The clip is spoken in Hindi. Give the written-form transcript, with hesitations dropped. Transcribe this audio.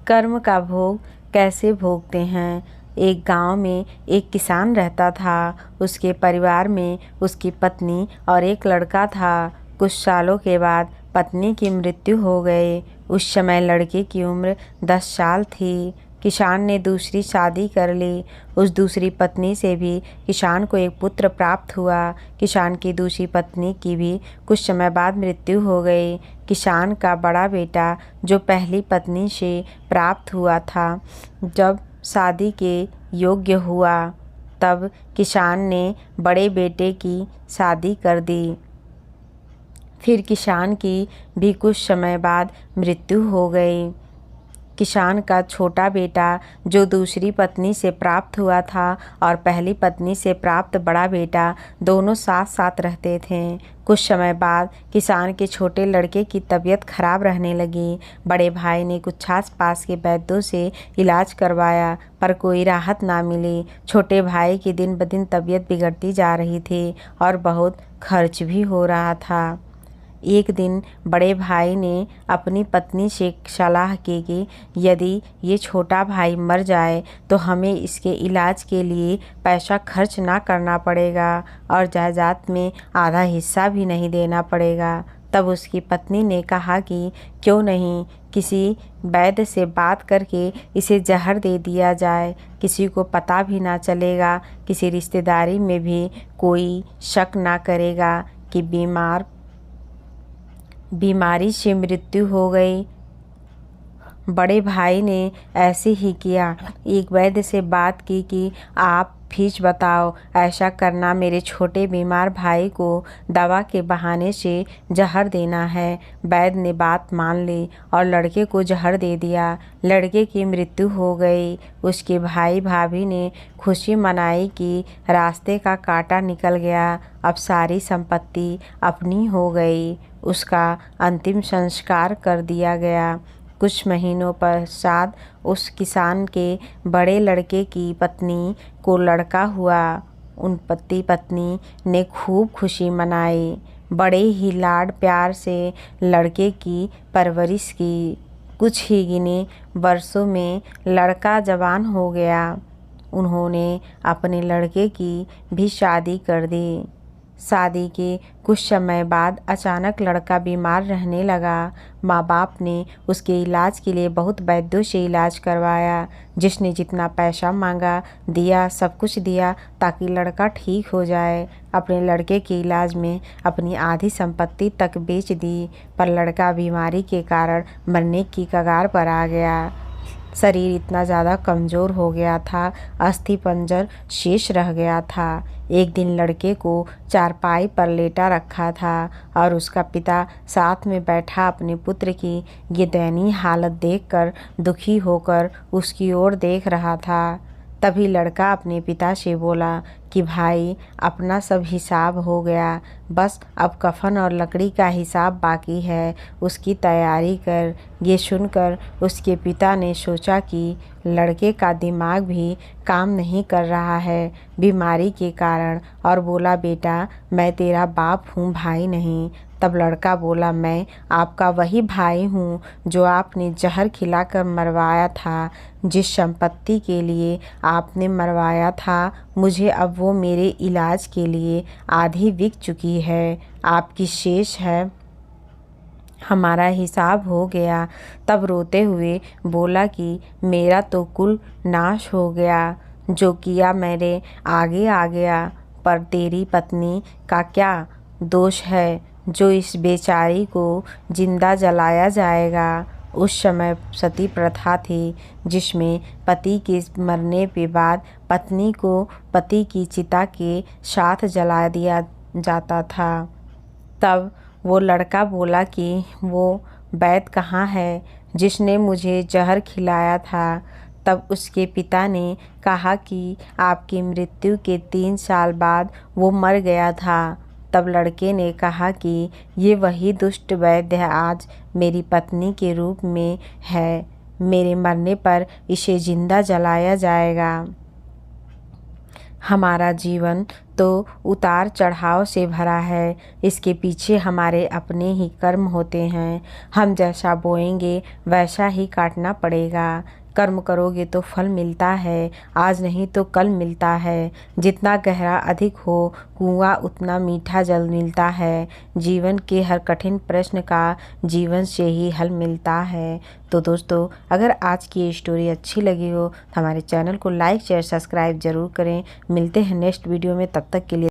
कर्म का भोग कैसे भोगते हैं। एक गांव में एक किसान रहता था। उसके परिवार में उसकी पत्नी और एक लड़का था। कुछ सालों के बाद पत्नी की मृत्यु हो गई। उस समय लड़के की उम्र 10 साल थी। किसान ने दूसरी शादी कर ली। उस दूसरी पत्नी से भी किसान को एक पुत्र प्राप्त हुआ। किसान की दूसरी पत्नी की भी कुछ समय बाद मृत्यु हो गई। किसान का बड़ा बेटा जो पहली पत्नी से प्राप्त हुआ था, जब शादी के योग्य हुआ तब किसान ने बड़े बेटे की शादी कर दी। फिर किसान की भी कुछ समय बाद मृत्यु हो गई। किसान का छोटा बेटा जो दूसरी पत्नी से प्राप्त हुआ था और पहली पत्नी से प्राप्त बड़ा बेटा दोनों साथ साथ रहते थे। कुछ समय बाद किसान के छोटे लड़के की तबीयत खराब रहने लगी। बड़े भाई ने कुछ आस पास के वैद्यों से इलाज करवाया पर कोई राहत ना मिली। छोटे भाई की दिन ब दिन तबीयत बिगड़ती जा रही थी और बहुत खर्च भी हो रहा था। एक दिन बड़े भाई ने अपनी पत्नी से सलाह की कि यदि ये छोटा भाई मर जाए तो हमें इसके इलाज के लिए पैसा खर्च ना करना पड़ेगा और जायदाद में आधा हिस्सा भी नहीं देना पड़ेगा। तब उसकी पत्नी ने कहा कि क्यों नहीं किसी वैद्य से बात करके इसे जहर दे दिया जाए, किसी को पता भी ना चलेगा, किसी रिश्तेदारी में भी कोई शक ना करेगा कि बीमारी से मृत्यु हो गई। बड़े भाई ने ऐसे ही किया। एक वैद्य से बात की कि आप फीस बताओ, ऐसा करना मेरे छोटे बीमार भाई को दवा के बहाने से जहर देना है। वैद्य ने बात मान ली और लड़के को जहर दे दिया। लड़के की मृत्यु हो गई। उसके भाई भाभी ने खुशी मनाई कि रास्ते का कांटा निकल गया, अब सारी संपत्ति अपनी हो गई। उसका अंतिम संस्कार कर दिया गया। कुछ महीनों पश्चात उस किसान के बड़े लड़के की पत्नी को लड़का हुआ। उन पति पत्नी ने खूब खुशी मनाई। बड़े ही लाड प्यार से लड़के की परवरिश की। कुछ ही गिने वर्षों में लड़का जवान हो गया। उन्होंने अपने लड़के की भी शादी कर दी। शादी के कुछ समय बाद अचानक लड़का बीमार रहने लगा। माँ बाप ने उसके इलाज के लिए बहुत वैद्यों से इलाज करवाया। जिसने जितना पैसा मांगा दिया, सब कुछ दिया ताकि लड़का ठीक हो जाए। अपने लड़के के इलाज में अपनी आधी संपत्ति तक बेच दी, पर लड़का बीमारी के कारण मरने की कगार पर आ गया। शरीर इतना ज़्यादा कमज़ोर हो गया था, अस्थि पंजर शेष रह गया था। एक दिन लड़के को चारपाई पर लेटा रखा था और उसका पिता साथ में बैठा अपने पुत्र की ये दयनीय हालत देखकर दुखी होकर उसकी ओर देख रहा था। तभी लड़का अपने पिता से बोला कि भाई, अपना सब हिसाब हो गया, बस अब कफन और लकड़ी का हिसाब बाकी है, उसकी तैयारी कर। ये सुनकर उसके पिता ने सोचा कि लड़के का दिमाग भी काम नहीं कर रहा है बीमारी के कारण, और बोला, बेटा मैं तेरा बाप हूँ, भाई नहीं। तब लड़का बोला, मैं आपका वही भाई हूँ जो आपने जहर खिलाकर मरवाया था। जिस संपत्ति के लिए आपने मरवाया था, मुझे अब वो मेरे इलाज के लिए आधी बिक चुकी है, आपकी शेष है, हमारा हिसाब हो गया। तब रोते हुए बोला कि मेरा तो कुल नाश हो गया, जो किया मेरे आगे आ गया, पर तेरी पत्नी का क्या दोष है जो इस बेचारी को जिंदा जलाया जाएगा। उस समय सती प्रथा थी, जिसमें पति के मरने के बाद पत्नी को पति की चिता के साथ जला दिया जाता था। तब वो लड़का बोला कि वो वैद्य कहाँ है जिसने मुझे जहर खिलाया था। तब उसके पिता ने कहा कि आपकी मृत्यु के 3 साल बाद वो मर गया था। तब लड़के ने कहा कि ये वही दुष्ट वैद्य आज मेरी पत्नी के रूप में है, मेरे मरने पर इसे जिंदा जलाया जाएगा। हमारा जीवन तो उतार चढ़ाव से भरा है। इसके पीछे हमारे अपने ही कर्म होते हैं। हम जैसा बोएंगे वैसा ही काटना पड़ेगा। कर्म करोगे तो फल मिलता है, आज नहीं तो कल मिलता है। जितना गहरा अधिक हो कुआं उतना मीठा जल मिलता है। जीवन के हर कठिन प्रश्न का जीवन से ही हल मिलता है। तो दोस्तों, अगर आज की ये स्टोरी अच्छी लगी हो तो हमारे चैनल को लाइक शेयर सब्सक्राइब ज़रूर करें। मिलते हैं नेक्स्ट वीडियो में, तब तक के लिए